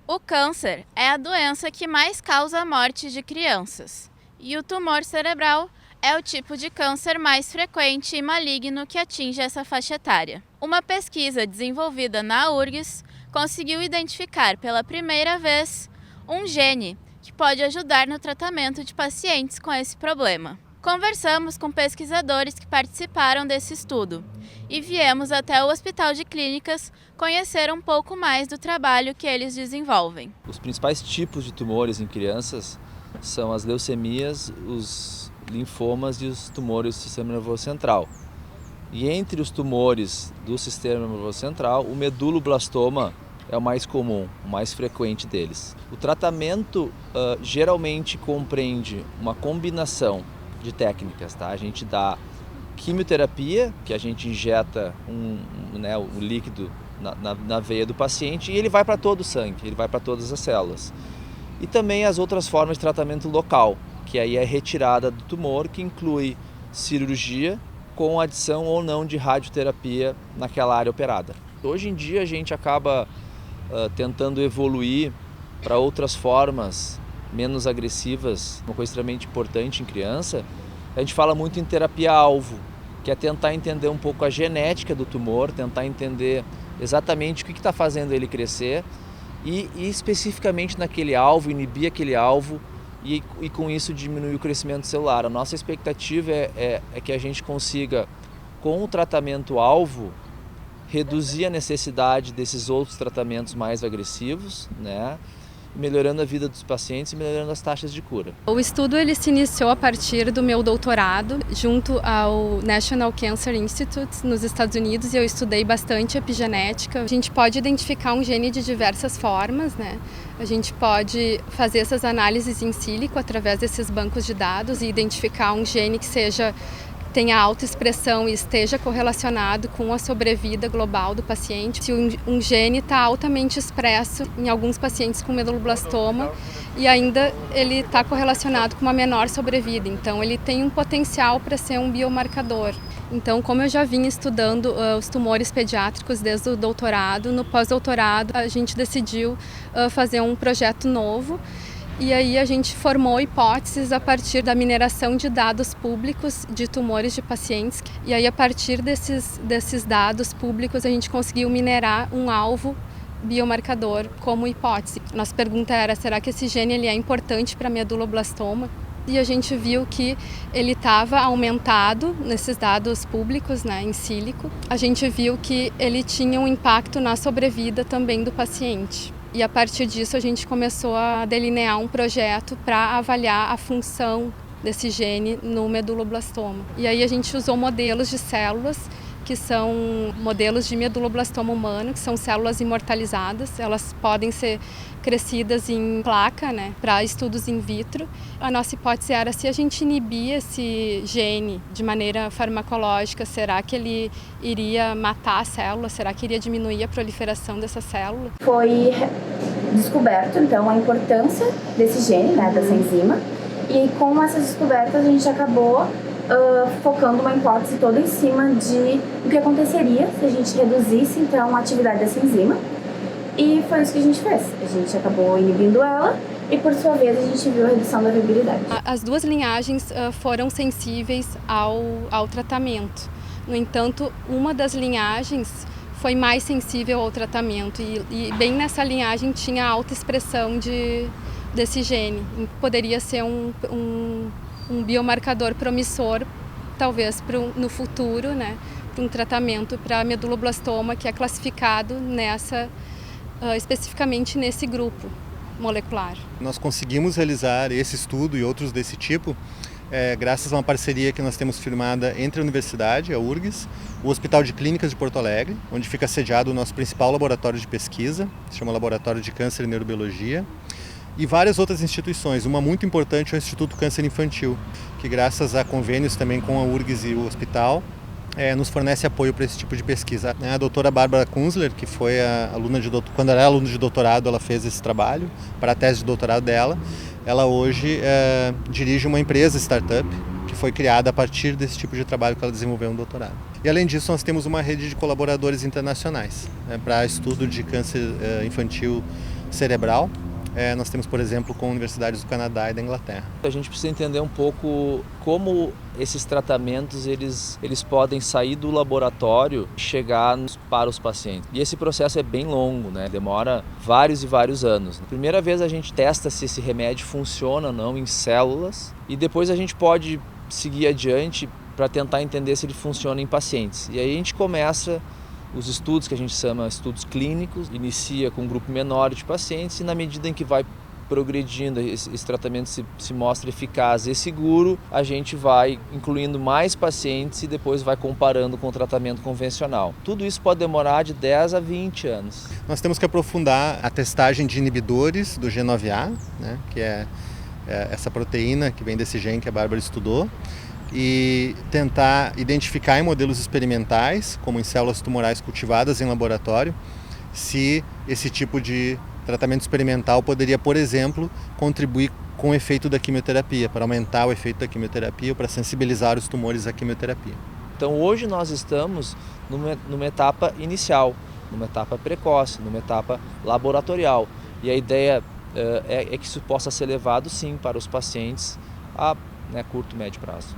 O câncer é a doença que mais causa a morte de crianças, e o tumor cerebral é o tipo de câncer mais frequente e maligno que atinge essa faixa etária. Uma pesquisa desenvolvida na URGS conseguiu identificar pela primeira vez um gene que pode ajudar no tratamento de pacientes com esse problema. Conversamos com pesquisadores que participaram desse estudo e viemos até o Hospital de Clínicas conhecer um pouco mais do trabalho que eles desenvolvem. Os principais tipos de tumores em crianças são as leucemias, os linfomas e os tumores do sistema nervoso central. E entre os tumores do sistema nervoso central, o meduloblastoma é o mais comum, o mais frequente deles. O tratamento geralmente compreende uma combinação de técnicas, tá? A gente dá quimioterapia, que a gente injeta um líquido na veia do paciente e ele vai para todo o sangue, ele vai para todas as células. E também as outras formas de tratamento local, que aí é retirada do tumor, que inclui cirurgia com adição ou não de radioterapia naquela área operada. Hoje em dia a gente acaba tentando evoluir para outras formas menos agressivas, uma coisa extremamente importante em criança. A gente fala muito em terapia-alvo, que é tentar entender um pouco a genética do tumor, tentar entender exatamente o que está fazendo ele crescer e especificamente naquele alvo, inibir aquele alvo e com isso diminuir o crescimento celular. A nossa expectativa é que a gente consiga, com o tratamento-alvo, reduzir a necessidade desses outros tratamentos mais agressivos, né? Melhorando a vida dos pacientes e melhorando as taxas de cura. O estudo ele se iniciou a partir do meu doutorado junto ao National Cancer Institute nos Estados Unidos, e eu estudei bastante epigenética. A gente pode identificar um gene de diversas formas, né? A gente pode fazer essas análises in silico através desses bancos de dados e identificar um gene que tenha alta expressão e esteja correlacionado com a sobrevida global do paciente. Se um gene está altamente expresso em alguns pacientes com meduloblastoma e ainda ele está correlacionado com uma menor sobrevida, então ele tem um potencial para ser um biomarcador. Então, como eu já vinha estudando os tumores pediátricos desde o doutorado, no pós-doutorado a gente decidiu fazer um projeto novo. E aí a gente formou hipóteses a partir da mineração de dados públicos de tumores de pacientes. E aí a partir desses dados públicos a gente conseguiu minerar um alvo biomarcador como hipótese. Nossa pergunta era, será que esse gene ele é importante para meduloblastoma? E a gente viu que ele estava aumentado nesses dados públicos, né, in silico. A gente viu que ele tinha um impacto na sobrevida também do paciente. E a partir disso a gente começou a delinear um projeto para avaliar a função desse gene no meduloblastoma. E aí a gente usou modelos de células, que são modelos de meduloblastoma humano, que são células imortalizadas. Elas podem ser crescidas em placa, né, para estudos in vitro. A nossa hipótese era, se a gente inibir esse gene de maneira farmacológica, será que ele iria matar a célula? Será que iria diminuir a proliferação dessa célula? Foi descoberto, então, a importância desse gene, né, dessa enzima, e com essas descobertas a gente acabou focando uma hipótese toda em cima de o que aconteceria se a gente reduzisse, então, a atividade dessa enzima. E foi isso que a gente fez. A gente acabou inibindo ela e, por sua vez, a gente viu a redução da viabilidade. As duas linhagens foram sensíveis ao tratamento. No entanto, uma das linhagens foi mais sensível ao tratamento e bem nessa linhagem tinha alta expressão desse gene. Poderia ser um biomarcador promissor, talvez no futuro, né, para um tratamento para meduloblastoma que é classificado especificamente nesse grupo molecular. Nós conseguimos realizar esse estudo e outros desse tipo graças a uma parceria que nós temos firmada entre a universidade, a URGS, o Hospital de Clínicas de Porto Alegre, onde fica sediado o nosso principal laboratório de pesquisa, se chama Laboratório de Câncer e Neurobiologia, e várias outras instituições. Uma muito importante é o Instituto Câncer Infantil, que graças a convênios também com a URGS e o hospital, nos fornece apoio para esse tipo de pesquisa. A doutora Bárbara Kunzler, que foi quando ela era aluna de doutorado, ela fez esse trabalho para a tese de doutorado dela. Ela hoje dirige uma empresa startup que foi criada a partir desse tipo de trabalho que ela desenvolveu no doutorado. E além disso, nós temos uma rede de colaboradores internacionais, né, para estudo de câncer infantil cerebral. Nós temos, por exemplo, com universidades do Canadá e da Inglaterra. A gente precisa entender um pouco como esses tratamentos eles podem sair do laboratório e chegar para os pacientes. E esse processo é bem longo, né? Demora vários e vários anos. Primeira vez a gente testa se esse remédio funciona ou não em células e depois a gente pode seguir adiante para tentar entender se ele funciona em pacientes. E aí a gente começa os estudos que a gente chama estudos clínicos, inicia com um grupo menor de pacientes e na medida em que vai progredindo, esse tratamento se mostra eficaz e seguro, a gente vai incluindo mais pacientes e depois vai comparando com o tratamento convencional. Tudo isso pode demorar de 10 a 20 anos. Nós temos que aprofundar a testagem de inibidores do G9A, né, que é essa proteína que vem desse gene que a Bárbara estudou, e tentar identificar em modelos experimentais, como em células tumorais cultivadas em laboratório, se esse tipo de tratamento experimental poderia, por exemplo, contribuir com o efeito da quimioterapia, para aumentar o efeito da quimioterapia ou para sensibilizar os tumores à quimioterapia. Então hoje nós estamos numa etapa inicial, numa etapa precoce, numa etapa laboratorial. E a ideia é que isso possa ser levado sim para os pacientes a curto e médio prazo.